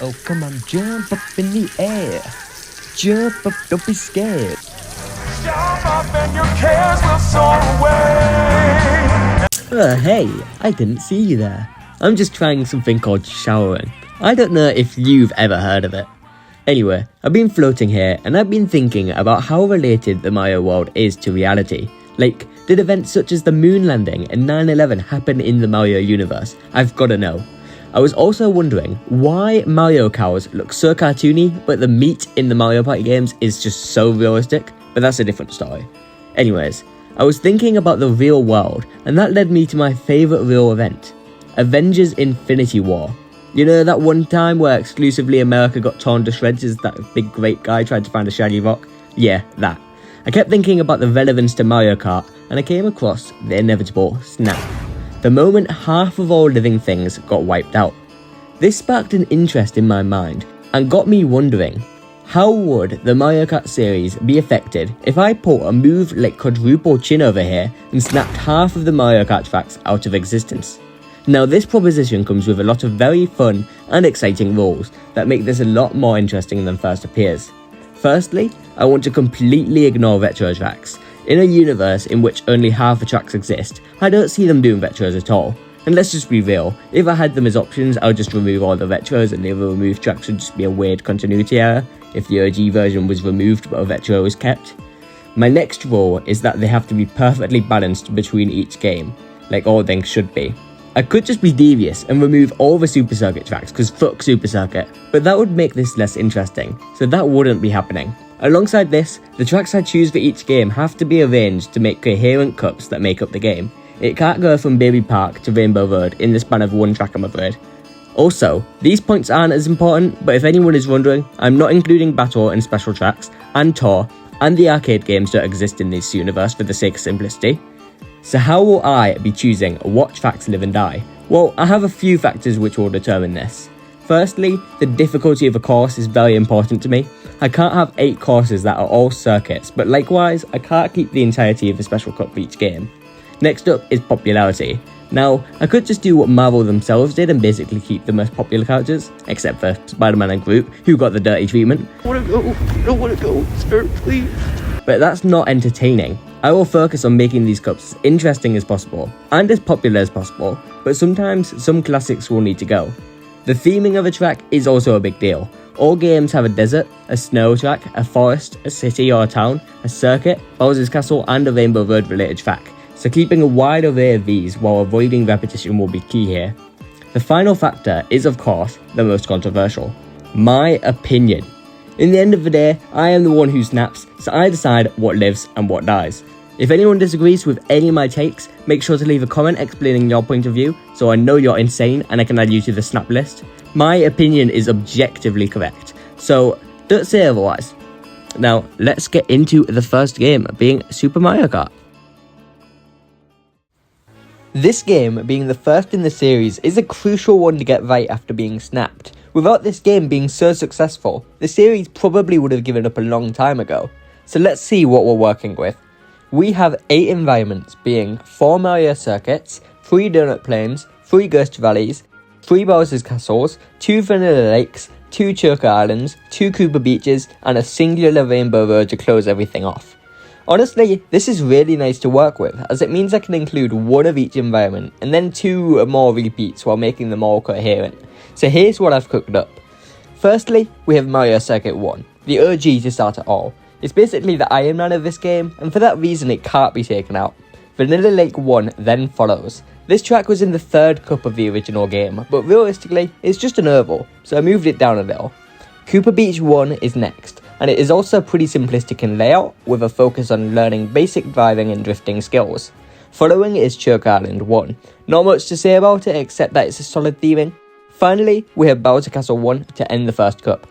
Oh, come on, jump up in the air. Jump up, don't be scared. Jump up and your cares will soar away. Hey, I didn't see you there. I'm just trying something called showering. I don't know if you've ever heard of it. Anyway, I've been floating here and I've been thinking about how related the Mario world is to reality. Like, did events such as the moon landing and 9/11 happen in the Mario universe? I've gotta know. I was also wondering why Mario cows look so cartoony, but the meat in the Mario Party games is just so realistic, but that's a different story. Anyways, I was thinking about the real world, and that led me to my favourite real event, Avengers Infinity War. You know that one time where exclusively America got torn to shreds as that big great guy tried to find a shiny rock? Yeah, that. I kept thinking about the relevance to Mario Kart, and I came across the inevitable snap. The moment half of all living things got wiped out. This sparked an interest in my mind, and got me wondering, how would the Mario Kart series be affected if I put a move like quadruple chin over here and snapped half of the Mario Kart tracks out of existence? Now this proposition comes with a lot of very fun and exciting rules that make this a lot more interesting than first appears. Firstly, I want to completely ignore retro tracks. In a universe in which only half the tracks exist, I don't see them doing retros at all. And let's just be real, if I had them as options, I would just remove all the retros and the other removed tracks would just be a weird continuity error if the OG version was removed but a retro was kept. My next rule is that they have to be perfectly balanced between each game, like all things should be. I could just be devious and remove all the Super Circuit tracks, cause fuck Super Circuit, but that would make this less interesting, so that wouldn't be happening. Alongside this, the tracks I choose for each game have to be arranged to make coherent cups that make up the game. It can't go from Baby Park to Rainbow Road in the span of one track, I'm afraid. Also, these points aren't as important, but if anyone is wondering, I'm not including Battle and Special Tracks, and Tour, and the arcade games that exist in this universe for the sake of simplicity. So how will I be choosing what tracks live and die? Well, I have a few factors which will determine this. Firstly, the difficulty of a course is very important to me. I can't have 8 courses that are all circuits, but likewise, I can't keep the entirety of the special cup for each game. Next up is popularity. Now, I could just do what Marvel themselves did and basically keep the most popular characters, except for Spider-Man and Groot, who got the dirty treatment. I don't wanna go, Spirit, please. But that's not entertaining. I will focus on making these cups as interesting as possible, and as popular as possible, but sometimes some classics will need to go. The theming of a track is also a big deal. All games have a desert, a snow track, a forest, a city or a town, a circuit, Bowser's Castle, and a Rainbow Road related track, so keeping a wide array of these while avoiding repetition will be key here. The final factor is, of course, the most controversial. My opinion. In the end of the day, I am the one who snaps, so I decide what lives and what dies. If anyone disagrees with any of my takes, make sure to leave a comment explaining your point of view, so I know you're insane and I can add you to the snap list. My opinion is objectively correct, so don't say otherwise. Now, let's get into the first game, being Super Mario Kart. This game, being the first in the series, is a crucial one to get right after being snapped. Without this game being so successful, the series probably would have given up a long time ago. So let's see what we're working with. We have 8 environments, being 4 Mario circuits, 3 donut plains, 3 ghost valleys, 3 Bowser's castles, 2 vanilla lakes, 2 choker islands, 2 Koopa beaches, and a singular rainbow road to close everything off. Honestly, this is really nice to work with, as it means I can include 1 of each environment, and then 2 more repeats while making them all coherent. So here's what I've cooked up. Firstly, we have Mario Circuit 1, the OG to start it all. It's basically the Iron Man of this game, and for that reason it can't be taken out. Vanilla Lake 1 then follows. This track was in the 3rd cup of the original game, but realistically, it's just an oval, so I moved it down a little. Koopa Beach 1 is next, and it is also pretty simplistic in layout, with a focus on learning basic driving and drifting skills. Following is Choke Island 1. Not much to say about it except that it's a solid theming. Finally, we have Bowser Castle 1 to end the first cup.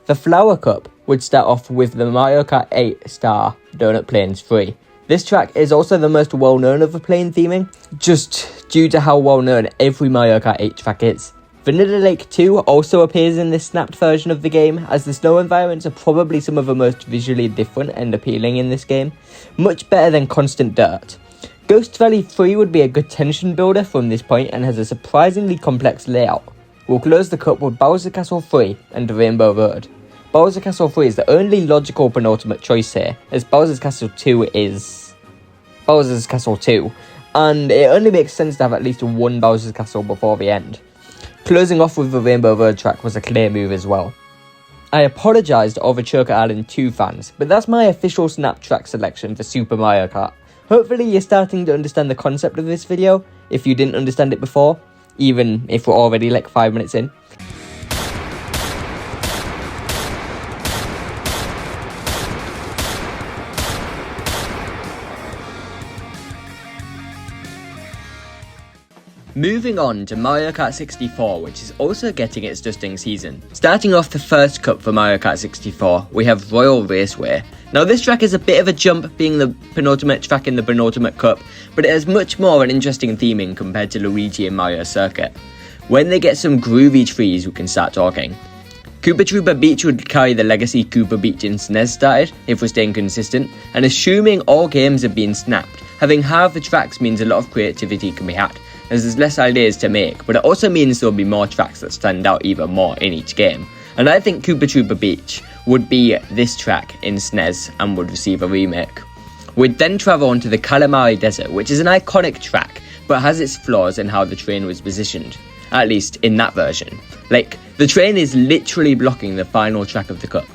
The Flower Cup would start off with the Mario Kart 8 Star Donut Plains 3. This track is also the most well known of the plane theming, just due to how well known every Mario Kart 8 track is. Vanilla Lake 2 also appears in this snapped version of the game, as the snow environments are probably some of the most visually different and appealing in this game, much better than Constant Dirt. Ghost Valley 3 would be a good tension builder from this point and has a surprisingly complex layout. we'll close the cup with Bowser Castle 3 and Rainbow Road. Bowser Castle 3 is the only logical penultimate choice here, as Bowser's Castle 2 is Bowser's Castle 2, and it only makes sense to have at least one Bowser's Castle before the end. Closing off with the Rainbow Road track was a clear move as well. I apologised to all the Choker Island 2 fans, but that's my official snap track selection for Super Mario Kart. Hopefully you're starting to understand the concept of this video, if you didn't understand it before, even if we're already like 5 minutes in. Moving on to Mario Kart 64, which is also getting its dusting season. Starting off the first cup for Mario Kart 64, we have Royal Raceway. Now this track is a bit of a jump, being the penultimate track in the penultimate cup, but it has much more an interesting theming compared to Luigi and Mario Circuit. When they get some groovy trees, we can start talking. Koopa Troopa Beach would carry the legacy Koopa Beach in SNES started, if we're staying consistent, and assuming all games have been snapped, having half the tracks means a lot of creativity can be had, as there's less ideas to make, but it also means there'll be more tracks that stand out even more in each game. And I think Koopa Troopa Beach would be this track in SNES and would receive a remake. We'd then travel onto the Calamari Desert, which is an iconic track, but has its flaws in how the train was positioned, at least in that version. Like, the train is literally blocking the final track of the cup.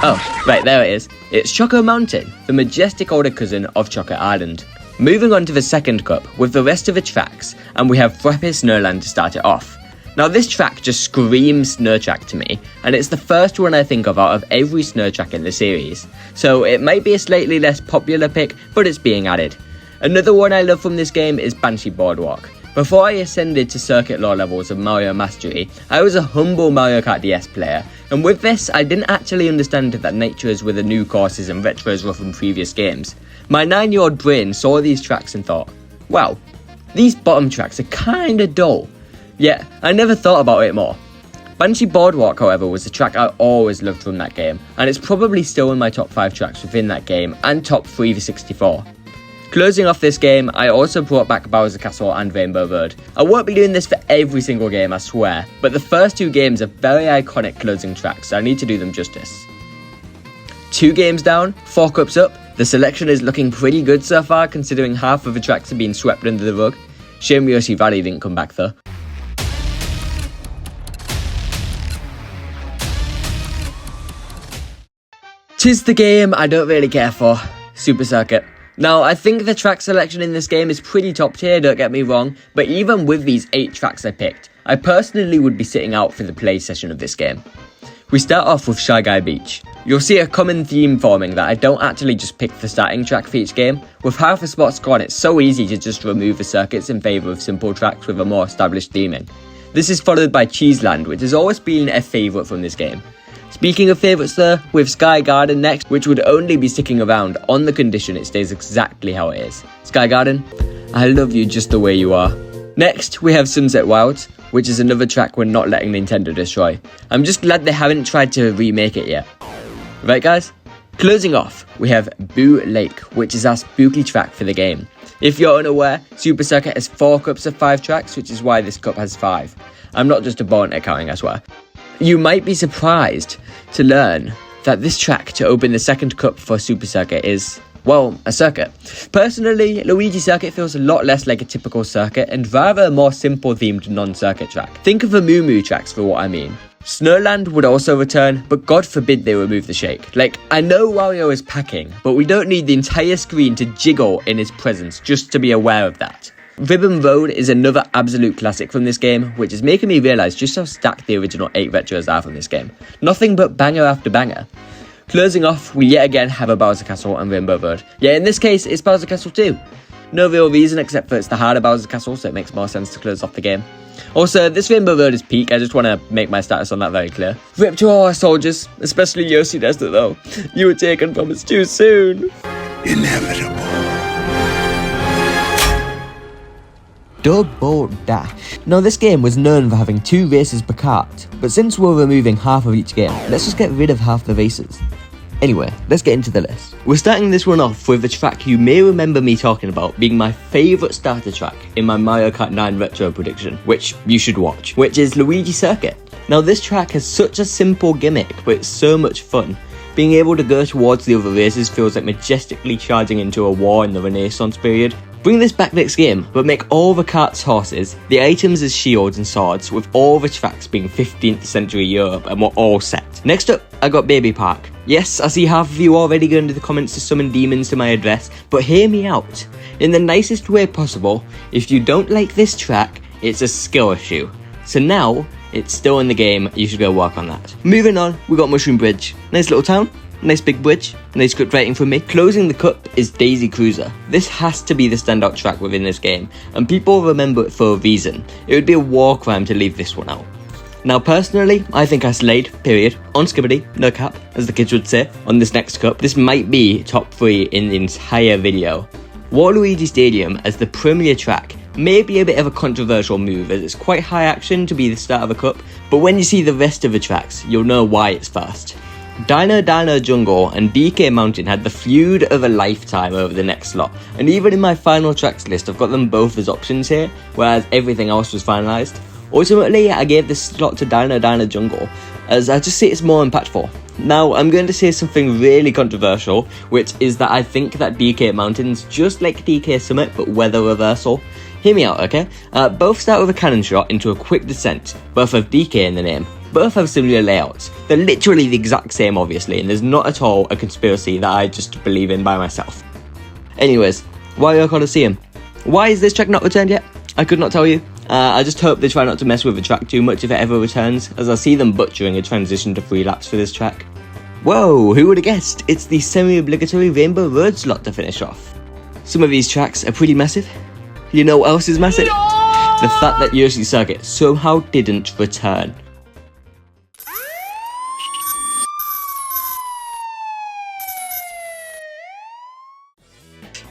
Oh, right, there it is. It's Choco Mountain, the majestic older cousin of Choco Island. Moving on to the second cup with the rest of the tracks, and we have Frappe Snowland to start it off. Now this track just screams snow track to me, and it's the first one I think of out of every snow track in the series, so it might be a slightly less popular pick, but it's being added. Another one I love from this game is Banshee Boardwalk. Before I ascended to circuit law levels of Mario Mastery, I was a humble Mario Kart DS player, and with this I didn't actually understand that nitros were the new courses and retros were from previous games. My 9-year-old brain saw these tracks and thought, wow, these bottom tracks are kinda dull. Yet, I never thought about it more. Banshee Boardwalk, however, was the track I always loved from that game, and it's probably still in my top 5 tracks within that game, and top 3 for 64. Closing off this game, I also brought back Bowser Castle and Rainbow Road. I won't be doing this for every single game, I swear, but the first 2 games are very iconic closing tracks, so I need to do them justice. 2 games down, 4 cups up. The selection is looking pretty good so far, considering half of the tracks have been swept under the rug. Shame Yoshi Valley didn't come back though. Tis the game I don't really care for, Super Circuit. Now, I think the track selection in this game is pretty top tier, don't get me wrong, but even with these 8 tracks I picked, I personally would be sitting out for the play session of this game. We start off with Shy Guy Beach. You'll see a common theme forming that I don't actually just pick the starting track for each game. With half the spots gone, it's so easy to just remove the circuits in favour of simple tracks with a more established theming. This is followed by Cheeseland, which has always been a favourite from this game. Speaking of favourites though, with Sky Garden next, which would only be sticking around on the condition it stays exactly how it is. Sky Garden, I love you just the way you are. Next, we have Sunset Wilds, which is another track we're not letting Nintendo destroy. I'm just glad they haven't tried to remake it yet. Right guys? Closing off, we have Boo Lake, which is our spooky track for the game. If you're unaware, Super Circuit has 4 cups of 5 tracks, which is why this cup has 5. I'm not just a born at counting, I swear. You might be surprised to learn that this track to open the second cup for Super Circuit is, well, a circuit. Personally, Luigi Circuit feels a lot less like a typical circuit and rather a more simple themed non-circuit track. Think of the Moo Moo tracks for what I mean. Snowland would also return, but God forbid they remove the shake. Like, I know Wario is packing, but we don't need the entire screen to jiggle in his presence just to be aware of that. Ribbon Road is another absolute classic from this game, which is making me realise just how stacked the original 8 retros are from this game. Nothing but banger after banger. Closing off, we yet again have a Bowser Castle and Rainbow Road. Yeah, in this case, it's Bowser Castle 2. No real reason except for it's the harder Bowser Castle, so it makes more sense to close off the game. Also, this Rainbow Road is peak, I just want to make my status on that very clear. Rip to all our soldiers, especially Yoshi Desert though. You were taken from us too soon. Inevitable. Double Dash. Now this game was known for having 2 races per kart, but since we're removing half of each game, let's just get rid of half the races. Anyway, let's get into the list. We're starting this one off with a track you may remember me talking about being my favourite starter track in my Mario Kart 9 retro prediction, which you should watch, which is Luigi Circuit. Now this track has such a simple gimmick, but it's so much fun. Being able to go towards the other races feels like majestically charging into a war in the Renaissance period. Bring this back next game, but make all the kart's horses, the items as shields and swords, with all the tracks being 15th century Europe, and we're all set. Next up, I got Baby Park. Yes, I see half of you already going to the comments to summon demons to my address, but hear me out. In the nicest way possible, if you don't like this track, it's a skill issue. So now, it's still in the game, you should go work on that. Moving on, we got Mushroom Bridge. Nice little town. Nice big bridge, nice good rating from me. Closing the cup is Daisy Cruiser. This has to be the standout track within this game, and people remember it for a reason. It would be a war crime to leave this one out. Now personally, I think I slayed, period, on skibbity, no cap, as the kids would say, on this next cup. This might be top 3 in the entire video. Waluigi Stadium as the premier track may be a bit of a controversial move, as it's quite high action to be the start of a cup, but when you see the rest of the tracks, you'll know why it's first. Dino Dino Jungle and DK Mountain had the feud of a lifetime over the next slot, and even in my final tracks list I've got them both as options here, whereas everything else was finalised. Ultimately, I gave this slot to Dino Dino Jungle, as I just see it's more impactful. Now, I'm going to say something really controversial, which is that I think that DK Mountain's just like DK Summit, but weather reversal. Hear me out, okay? Both start with a cannon shot into a quick descent, both have DK in the name. Both have similar layouts. They're literally the exact same, obviously, and there's not at all a conspiracy that I just believe in by myself. Anyways, Wario Coliseum. Why is this track not returned yet? I could not tell you. I just hope they try not to mess with the track too much if it ever returns, as I see them butchering a transition to 3 laps for this track. Whoa, who would have guessed? It's the semi-obligatory Rainbow Road slot to finish off. Some of these tracks are pretty massive. You know what else is massive? The fact that Yoshi Circuit somehow didn't return.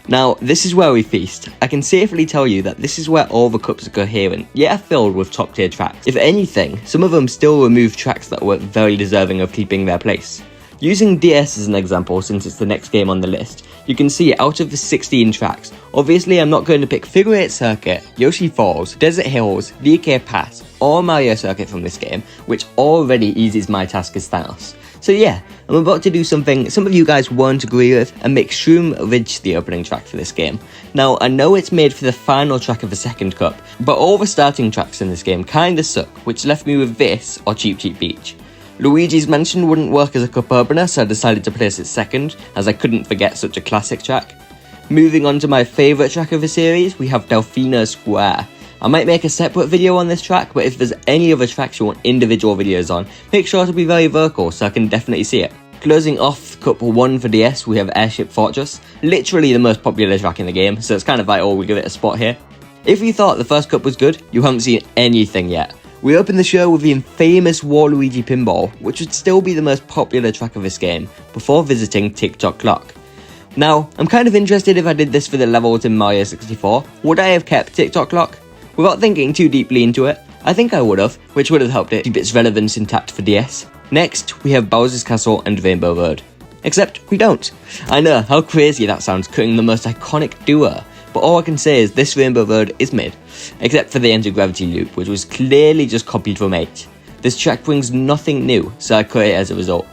Now, this is where we feast. I can safely tell you that this is where all the cups are coherent, yet are filled with top tier tracks. If anything, some of them still remove tracks that were very deserving of keeping their place. Using DS as an example, since it's the next game on the list, you can see out of the 16 tracks, obviously I'm not going to pick Figure 8 Circuit, Yoshi Falls, Desert Hills, DK Pass, or Mario Circuit from this game, which already eases my task as Thanos. So yeah, I'm about to do something some of you guys won't agree with and make Shroom Ridge the opening track for this game. Now, I know it's made for the final track of the second cup, but all the starting tracks in this game kinda suck, which left me with this or Cheap Cheap Beach. Luigi's Mansion wouldn't work as a cup opener, so I decided to place it second, as I couldn't forget such a classic track. Moving on to my favourite track of the series, we have Delfino Square. I might make a separate video on this track, but if there's any other tracks you want individual videos on, make sure to be very vocal so I can definitely see it. Closing off Cup 1 for DS, we have Airship Fortress, literally the most popular track in the game, so it's kind of vital we give it a spot here. If you thought the first cup was good, you haven't seen anything yet. We open the show with the infamous Waluigi Pinball, which would still be the most popular track of this game, before visiting Tick-Tock Clock. Now, I'm kind of interested if I did this for the levels in Mario 64, would I have kept Tick-Tock Clock? Without thinking too deeply into it, I think I would have, which would have helped it keep its relevance intact for DS. Next, we have Bowser's Castle and Rainbow Road. Except, we don't. I know, how crazy that sounds, cutting the most iconic duo, but all I can say is this Rainbow Road is mid, except for the anti-gravity loop, which was clearly just copied from 8. This track brings nothing new, so I cut it as a result.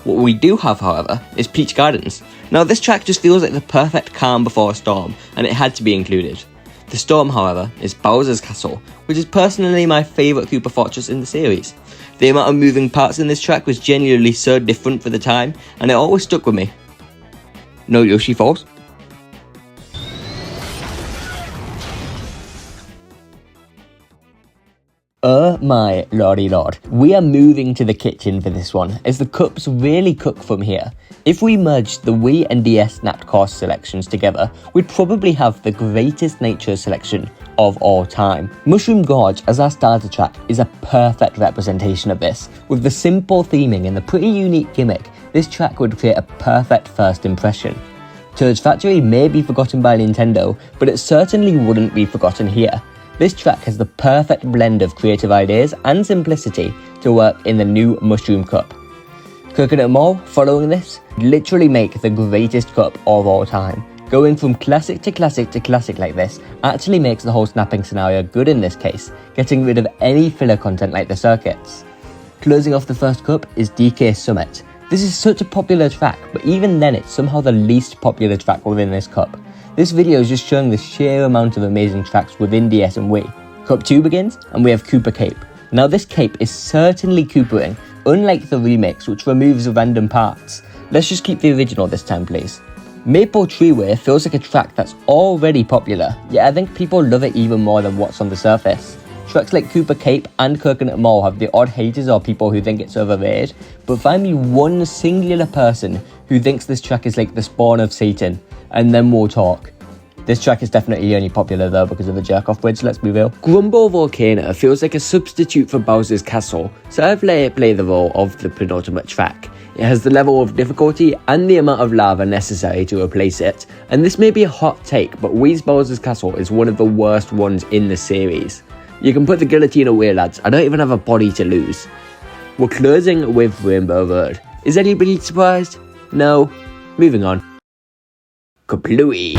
What we do have, however, is Peach Gardens. Now this track just feels like the perfect calm before a storm, and it had to be included. The storm, however, is Bowser's Castle, which is personally my favourite Koopa Fortress in the series. The amount of moving parts in this track was genuinely so different for the time, and it always stuck with me. No Yoshi Falls? Oh my lordy lord, we are moving to the kitchen for this one, as the cups really cook from here. If we merged the Wii and DS snapped course selections together, we'd probably have the greatest nature selection of all time. Mushroom Gorge as our starter track is a perfect representation of this. With the simple theming and the pretty unique gimmick, this track would create a perfect first impression. Toad's Factory may be forgotten by Nintendo, but it certainly wouldn't be forgotten here. This track has the perfect blend of creative ideas and simplicity to work in the new Mushroom Cup. Coconut Mall, following this, literally make the greatest cup of all time. Going from classic to classic to classic like this actually makes the whole snapping scenario good in this case, getting rid of any filler content like the circuits. Closing off the first cup is DK Summit. This is such a popular track, but even then it's somehow the least popular track within this cup. This video is just showing the sheer amount of amazing tracks within DS and Wii. Cup 2 begins, and we have Koopa Cape. Now this cape is certainly Koopaing, unlike the remix which removes random parts. Let's just keep the original this time please. Maple Treeway feels like a track that's already popular, yet I think people love it even more than what's on the surface. Tracks like Koopa Cape and Coconut Mall have the odd haters or people who think it's overrated, but find me one singular person who thinks this track is like the spawn of Satan, and then we'll talk. This track is definitely only popular though because of the jerk-off bridge, let's be real. Grumble Volcano feels like a substitute for Bowser's Castle, so I've let it play the role of the penultimate track. It has the level of difficulty and the amount of lava necessary to replace it, and this may be a hot take, but Wii's Bowser's Castle is one of the worst ones in the series. You can put the guillotine away lads, I don't even have a body to lose. We're closing with Rainbow Road. Is anybody surprised? No? Moving on. Kaplooey.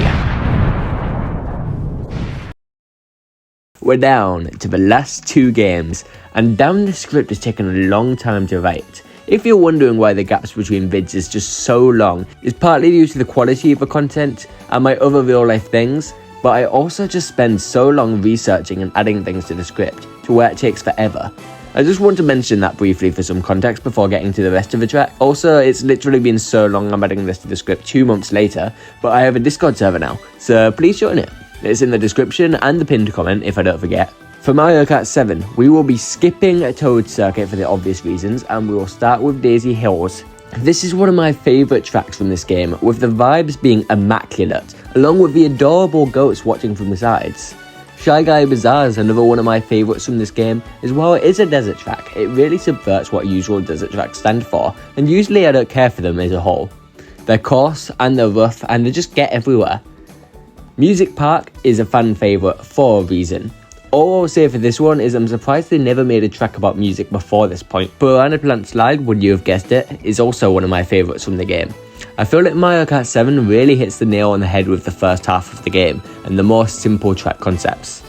We're down to the last two games, and damn the script has taken a long time to write. If you're wondering why the gaps between vids is just so long, it's partly due to the quality of the content and my other real life things, but I also just spend so long researching and adding things to the script, to where it takes forever. I just want to mention that briefly for some context before getting to the rest of the track. Also, it's literally been so long I'm adding this to the script 2 months later, but I have a Discord server now, so please join it. It's in the description and the pinned comment if I don't forget. For Mario Kart 7, we will be skipping Toad Circuit for the obvious reasons, and we will start with Daisy Hills. This is one of my favourite tracks from this game, with the vibes being immaculate, along with the adorable goats watching from the sides. Shy Guy Bazaar is another one of my favourites from this game, as while it is a desert track, it really subverts what usual desert tracks stand for, and usually I don't care for them as a whole. They're coarse, and they're rough, and they just get everywhere. Music Park is a fan favourite for a reason. All I'll say for this one is I'm surprised they never made a track about music before this point. Piranha Plant Slide, would you have guessed it, is also one of my favourites from the game. I feel like Mario Kart 7 really hits the nail on the head with the first half of the game and the more simple track concepts.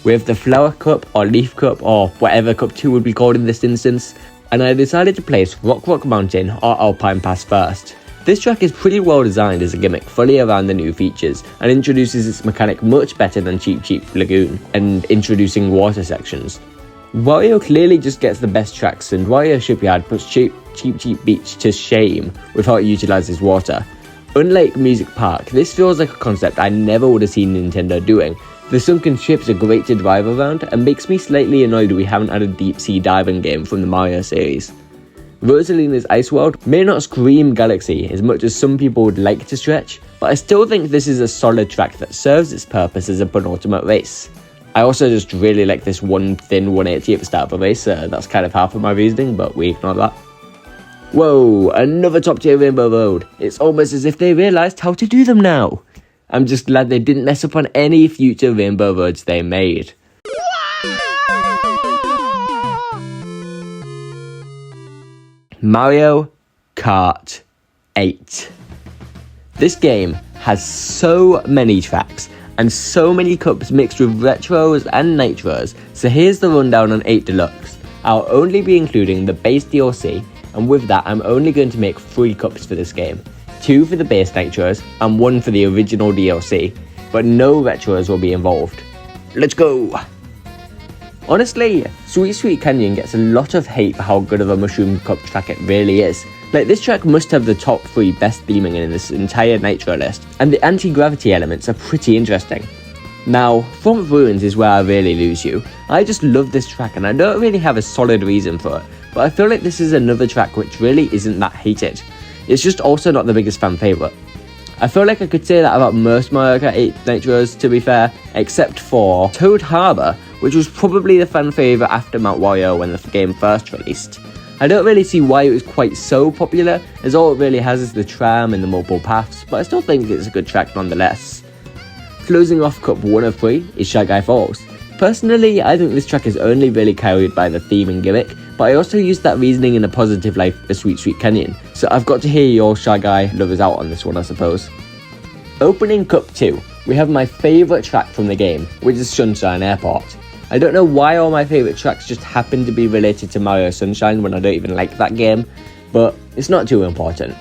We have the Flower Cup or Leaf Cup or whatever Cup 2 would be called in this instance, and I decided to place Rock Mountain or Alpine Pass first. This track is pretty well designed as a gimmick fully around the new features and introduces its mechanic much better than Cheap Lagoon and introducing water sections. Wario clearly just gets the best tracks, and Wario Shipyard puts Cheap Beach to shame with how it utilises water. Unlike Music Park, this feels like a concept I never would have seen Nintendo doing. The sunken ships are great to drive around and makes me slightly annoyed we haven't had a deep sea diving game from the Mario series. Rosalina's Ice World may not scream Galaxy as much as some people would like to stretch, but I still think this is a solid track that serves its purpose as a penultimate race. I also just really like this one thin 180 at the start of a race, so that's kind of half of my reasoning, but we ignore that. Whoa, another top tier Rainbow Road. It's almost as if they realised how to do them now. I'm just glad they didn't mess up on any future Rainbow Roads they made. Mario Kart 8. This game has so many tracks and so many cups mixed with retros and nitros, so here's the rundown on 8 Deluxe. I'll only be including the base DLC, and with that I'm only going to make 3 cups for this game. 2 for the base nitros and 1 for the original DLC, but no retros will be involved. Let's go! Honestly, Sweet Canyon gets a lot of hate for how good of a Mushroom Cup track it really is. Like, this track must have the top 3 best theming in this entire Nitro list, and the anti-gravity elements are pretty interesting. Now, Front Ruins is where I really lose you. I just love this track and I don't really have a solid reason for it, but I feel like this is another track which really isn't that hated. It's just also not the biggest fan favourite. I feel like I could say that about most Mario Kart 8 Nitros, to be fair, except for Toad Harbor, which was probably the fan favourite after Mount Wario when the game first released. I don't really see why it was quite so popular, as all it really has is the tram and the multiple paths, but I still think it's a good track nonetheless. Closing off Cup 1 of 3 is Shy Guy Falls. Personally, I think this track is only really carried by the theme and gimmick, but I also used that reasoning in a positive light for Sweet Sweet Canyon, so I've got to hear your Shy Guy lovers out on this one, I suppose. Opening Cup 2, we have my favourite track from the game, which is Sunshine Airport. I don't know why all my favourite tracks just happen to be related to Mario Sunshine when I don't even like that game, but it's not too important.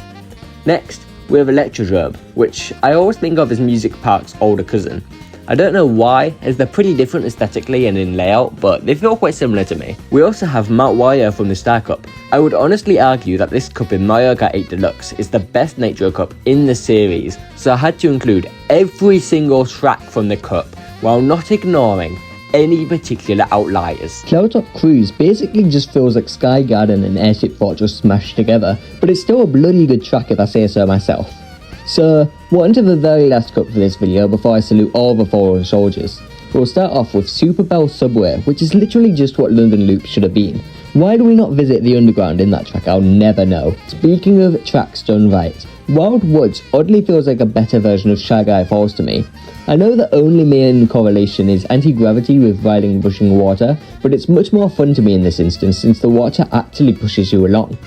Next, we have Electrodrome, which I always think of as Music Park's older cousin. I don't know why, as they're pretty different aesthetically and in layout, but they feel quite similar to me. We also have Mount Wario from the Star Cup. I would honestly argue that this cup in Mario Kart 8 Deluxe is the best Nitro Cup in the series, so I had to include every single track from the cup, while not ignoring any particular outliers. Cloudtop Cruise basically just feels like Sky Garden and Airship Fortress smashed together, but it's still a bloody good track if I say so myself. So, we're on to the very last cup for this video before I salute all the fallen soldiers. We'll start off with Super Bell Subway, which is literally just what London Loop should have been. Why do we not visit the underground in that track? I'll never know. Speaking of tracks done right, Wild Woods oddly feels like a better version of Shy Guy Falls to me. I know the only main correlation is anti-gravity with riding rushing water, but it's much more fun to me in this instance since the water actually pushes you along.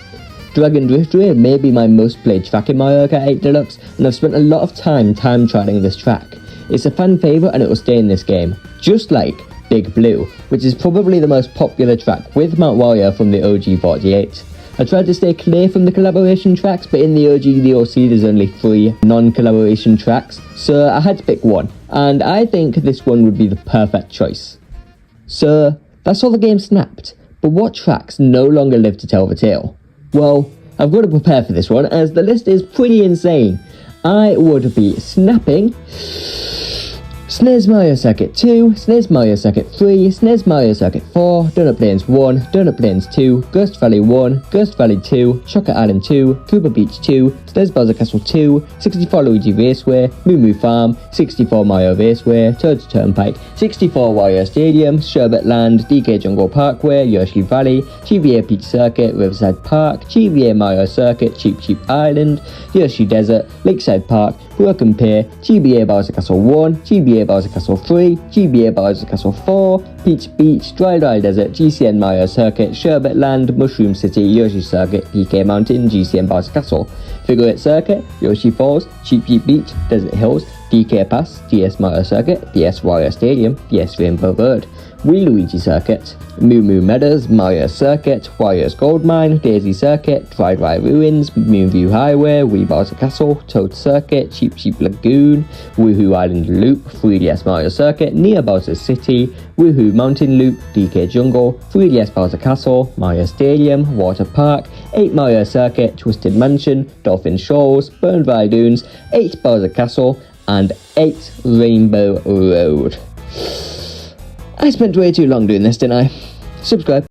Dragon Driftway may be my most played track in Mario Kart 8 Deluxe, and I've spent a lot of time trialing this track. It's a fan favourite and it will stay in this game, just like Big Blue, which is probably the most popular track with Mount Wario from the OG 48. I tried to stay clear from the collaboration tracks, but in the OG DLC there's only 3 non-collaboration tracks, so I had to pick one, and I think this one would be the perfect choice. So, that's all the game snapped, but what tracks no longer live to tell the tale? Well, I've got to prepare for this one, as the list is pretty insane. I would be snapping SNES Mario Circuit 2, SNES Mario Circuit 3, SNES Mario Circuit 4, Donut Plains 1, Donut Plains 2, Ghost Valley 1, Ghost Valley 2, Chocolate Island 2, Koopa Beach 2, SNES Bowser Castle 2, 64 Luigi Raceway, Moo Moo Farm, 64 Mario Raceway, Toad's Turnpike, 64 Wario Stadium, Sherbet Land, DK Jungle Parkway, Yoshi Valley, GBA Peach Circuit, Riverside Park, GBA Mario Circuit, Cheap Cheap Island, Yoshi Desert, Lakeside Park, Broken Pier, GBA Bowser Castle 1, GBA Bowser Castle 3, GBA Bowser Castle 4, Peach Beach, Dry Desert, GCN Mario Circuit, Sherbet Land, Mushroom City, Yoshi Circuit, PK Mountain, GCN Bowser Castle, Figure 8 Circuit, Yoshi Falls, Cheap Cheap Beach, Desert Hills, DK Pass, DS Mario Circuit, DS Wario Stadium, DS Rainbow Road, Wii Luigi Circuit, Moo Moo Meadows, Mario Circuit, Wario's Gold Mine, Daisy Circuit, Dry Ruins, Moonview Highway, Wii Bowser Castle, Toad Circuit, Cheap Cheap Lagoon, Woohoo Island Loop, 3DS Mario Circuit, Near Bowser City, Woohoo Mountain Loop, DK Jungle, 3DS Bowser Castle, Mario Stadium, Water Park, 8 Mario Circuit, Twisted Mansion, Dolphin Shoals, Burned Valley Dunes, 8 Bowser Castle, and 8 Rainbow Road. I spent way too long doing this, didn't I? Subscribe.